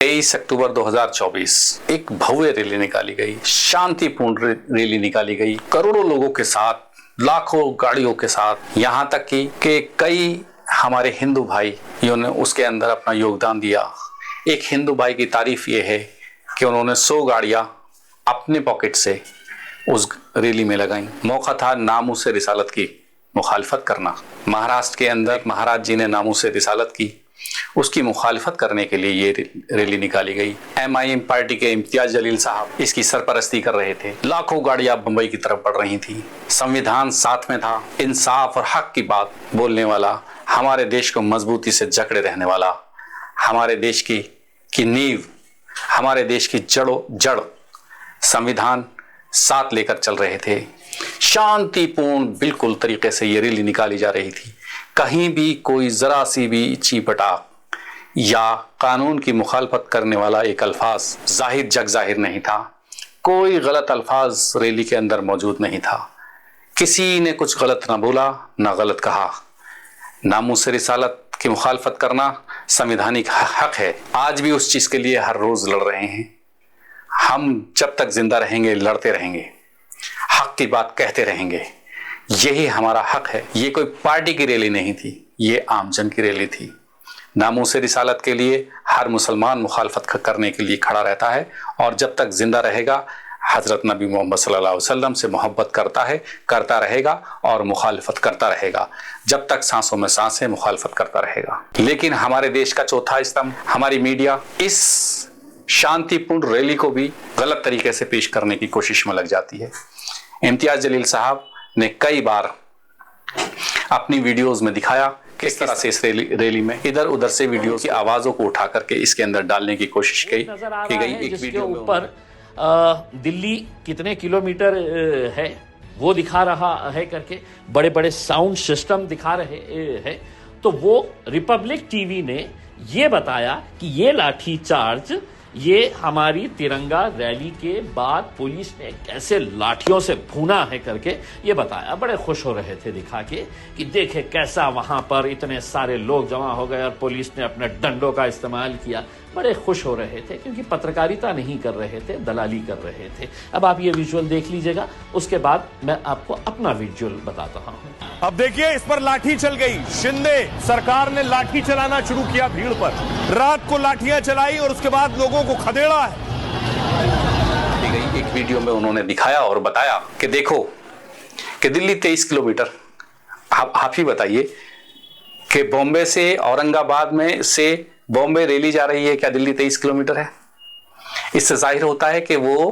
23 अक्टूबर 2024 एक भव्य रैली निकाली गई, शांतिपूर्ण रैली निकाली गई, करोड़ों लोगों के साथ, लाखों गाड़ियों के साथ, यहाँ तक कि कई हमारे हिंदू भाइयों ने उसके अंदर अपना योगदान दिया। एक हिंदू भाई की तारीफ ये है कि उन्होंने 100 गाड़ियां अपने पॉकेट से उस रैली में लगाई। मौका था नामूस रिसालत की मुखालफत करना। महाराष्ट्र के अंदर महाराज जी ने नामूस रिसालत की, उसकी मुखालफत करने के लिए ये रैली निकाली गई। MIM पार्टी के इम्तियाज जलील साहब इसकी सरपरस्ती कर रहे थे। लाखों गाड़ियां बंबई की तरफ बढ़ रही थी। संविधान साथ में था। इंसाफ और हक की बात बोलने वाला, हमारे देश को मजबूती से जकड़े रहने वाला, हमारे देश की नींव, हमारे देश की जड़ संविधान साथ लेकर चल रहे थे। शांतिपूर्ण बिल्कुल तरीके से ये रैली निकाली जा रही थी। कहीं भी कोई जरा सी भी चीपटा या कानून की मुखालफत करने वाला एक अल्फाज जाहिर नहीं था। कोई गलत अल्फाज रैली के अंदर मौजूद नहीं था। किसी ने कुछ गलत ना बोला ना गलत कहा। नामूस रिसालत की मुखालफत करना संवैधानिक हक है। आज भी उस चीज के लिए हर रोज लड़ रहे हैं। हम जब तक जिंदा रहेंगे लड़ते रहेंगे, हक की बात कहते रहेंगे। यही हमारा हक है। ये कोई पार्टी की रैली नहीं थी, ये आमजन की रैली थी। नामूस रिसालत के लिए हर मुसलमान मुखालफत करने के लिए खड़ा रहता है और जब तक जिंदा रहेगा हजरत नबी मोहम्मद सल्लल्लाहु अलैहि वसल्लम से मोहब्बत करता रहेगा और मुखालफत करता रहेगा। जब तक सांसों में सांस है मुखालफत करता रहेगा। लेकिन हमारे देश का चौथा स्तंभ हमारी मीडिया इस शांतिपूर्ण रैली को भी गलत तरीके से पेश करने की कोशिश में लग जाती है। इम्तियाज जलील साहब ने कई बार अपनी वीडियोस में दिखाया किस तरह से इस रैली में इधर उधर से वीडियो की आवाजों को उठा करके इसके अंदर डालने की कोशिश की गई। एक वीडियो ऊपर दिल्ली कितने किलोमीटर है वो दिखा रहा है करके बड़े बड़े साउंड सिस्टम दिखा रहे हैं। तो वो रिपब्लिक टीवी ने ये बताया कि ये लाठी चार्ज ये हमारी तिरंगा रैली के बाद पुलिस ने कैसे लाठियों से भूना है करके ये बताया। बड़े खुश हो रहे थे दिखा के कि देखे कैसा वहां पर इतने सारे लोग जमा हो गए और पुलिस ने अपने डंडों का इस्तेमाल किया। बड़े खुश हो रहे थे क्योंकि पत्रकारिता नहीं कर रहे थे, दलाली कर रहे थे। अब आप ये विजुअल देख लीजिएगा, उसके बाद मैं आपको अपना विजुअल बताता हूं। अब देखिए इस पर लाठी चल गई। शिंदे सरकार ने लाठी चलाना शुरू किया भीड़ पर। रात को लाठियां चलाई और उसके बाद लोगों को खदेड़ा है। एक वीडियो में उन्होंने दिखाया और बताया कि देखो कि दिल्ली 23 किलोमीटर, आप ही बताइए कि बॉम्बे से औरंगाबाद में से बॉम्बे रैली जा रही है, क्या दिल्ली 23 किलोमीटर है? इससे जाहिर होता है कि वो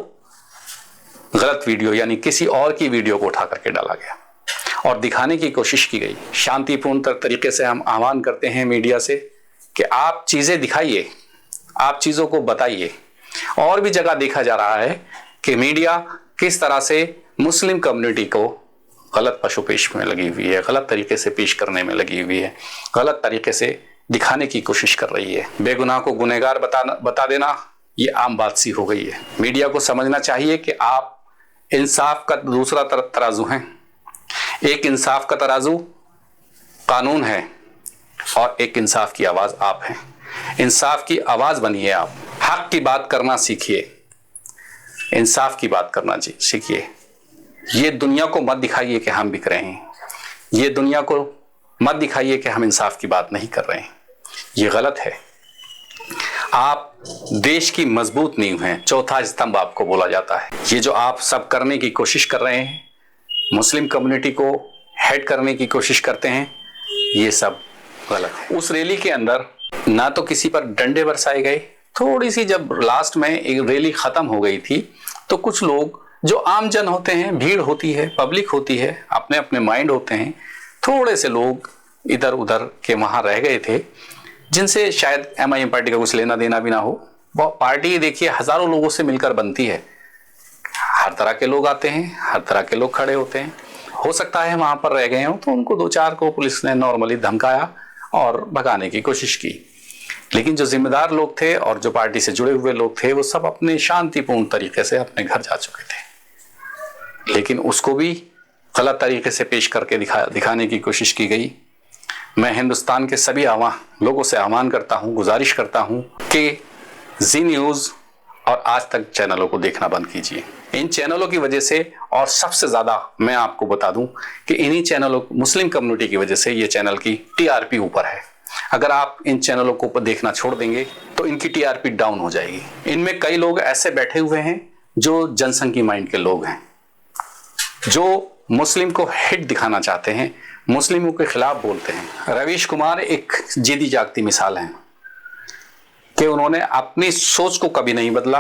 गलत वीडियो यानी किसी और की वीडियो को उठा करके डाला गया और दिखाने की कोशिश की गई। शांतिपूर्ण तरीके से हम आह्वान करते हैं मीडिया से कि आप चीजें दिखाइए, आप चीजों को बताइए। और भी जगह देखा जा रहा है कि मीडिया किस तरह से मुस्लिम कम्युनिटी को गलत पशुपेश में लगी हुई है, गलत तरीके से पेश करने में लगी हुई है, गलत तरीके से दिखाने की कोशिश कर रही है। बेगुनाह को गुनहगार बता देना ये आम बात सी हो गई है। मीडिया को समझना चाहिए कि आप इंसाफ का दूसरा तराजू हैं। एक इंसाफ का तराजू कानून है और एक इंसाफ की आवाज आप हैं। इंसाफ की आवाज बनिए आप। हक की बात करना सीखिए, इंसाफ की बात करना सीखिए। ये दुनिया को मत दिखाइए कि हम बिक रहे हैं। ये दुनिया को मत दिखाइए कि हम इंसाफ की बात नहीं कर रहे हैं। ये गलत है। आप देश की मजबूत नींव हैं, चौथा स्तंभ आपको बोला जाता है। ये जो आप सब करने की कोशिश कर रहे हैं, मुस्लिम कम्युनिटी को हेड करने की कोशिश करते हैं, ये सब गलत है। उस रैली के अंदर ना तो किसी पर डंडे बरसाए गए। थोड़ी सी जब लास्ट में एक रैली खत्म हो गई थी तो कुछ लोग जो आम जन होते हैं, भीड़ होती है, पब्लिक होती है, अपने अपने माइंड होते हैं, थोड़े से लोग इधर उधर के वहां रह गए थे जिनसे शायद MIM पार्टी का कुछ लेना देना भी ना हो। वो पार्टी देखिए हजारों लोगों से मिलकर बनती है। हर तरह के लोग आते हैं, हर तरह के लोग खड़े होते हैं। हो सकता है वहां पर रह गए हों तो उनको 2-4 को पुलिस ने नॉर्मली धमकाया और भगाने की कोशिश की। लेकिन जो जिम्मेदार लोग थे और जो पार्टी से जुड़े हुए लोग थे वो सब अपने शांतिपूर्ण तरीके से अपने घर जा चुके थे। लेकिन उसको भी गलत तरीके से पेश करके दिखाने की कोशिश की गई। मैं हिंदुस्तान के सभी लोगों से आह्वान करता हूं, गुजारिश करता हूं कि जी न्यूज़ और आज तक चैनलों को देखना बंद कीजिए। इन चैनलों की वजह से, और सबसे ज़्यादा मैं आपको बता दूं कि इन्हीं चैनलों, मुस्लिम कम्युनिटी की वजह से ये चैनल की टीआरपी ऊपर है। अगर आप इन चैनलों को देखना छोड़ देंगे तो इनकी टीआरपी डाउन हो जाएगी। इनमें कई लोग ऐसे बैठे हुए हैं जो जनसंघ की माइंड के लोग हैं, जो मुस्लिम को हिट दिखाना चाहते हैं, मुस्लिमों के खिलाफ बोलते हैं। रवीश कुमार एक जीती जागती मिसाल है कि उन्होंने अपनी सोच को कभी नहीं बदला,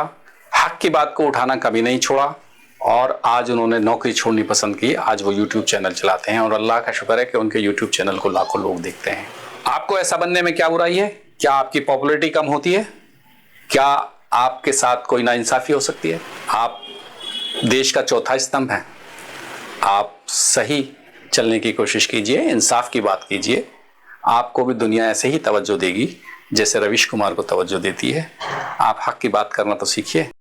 हक की बात को उठाना कभी नहीं छोड़ा, और आज उन्होंने नौकरी छोड़नी पसंद की। आज वो यूट्यूब चैनल चलाते हैं और अल्लाह का शुक्र है कि उनके यूट्यूब चैनल को लाखों लोग देखते हैं। आपको ऐसा बनने में क्या बुराई है? क्या आपकी पॉपुलैरिटी कम होती है? क्या आपके साथ कोई नाइंसाफी हो सकती है? आप देश का चौथा स्तंभ हैं। आप सही चलने की कोशिश कीजिए, इंसाफ की बात कीजिए, आपको भी दुनिया ऐसे ही तवज्जो देगी जैसे रवीश कुमार को तवज्जो देती है। आप हक की बात करना तो सीखिए।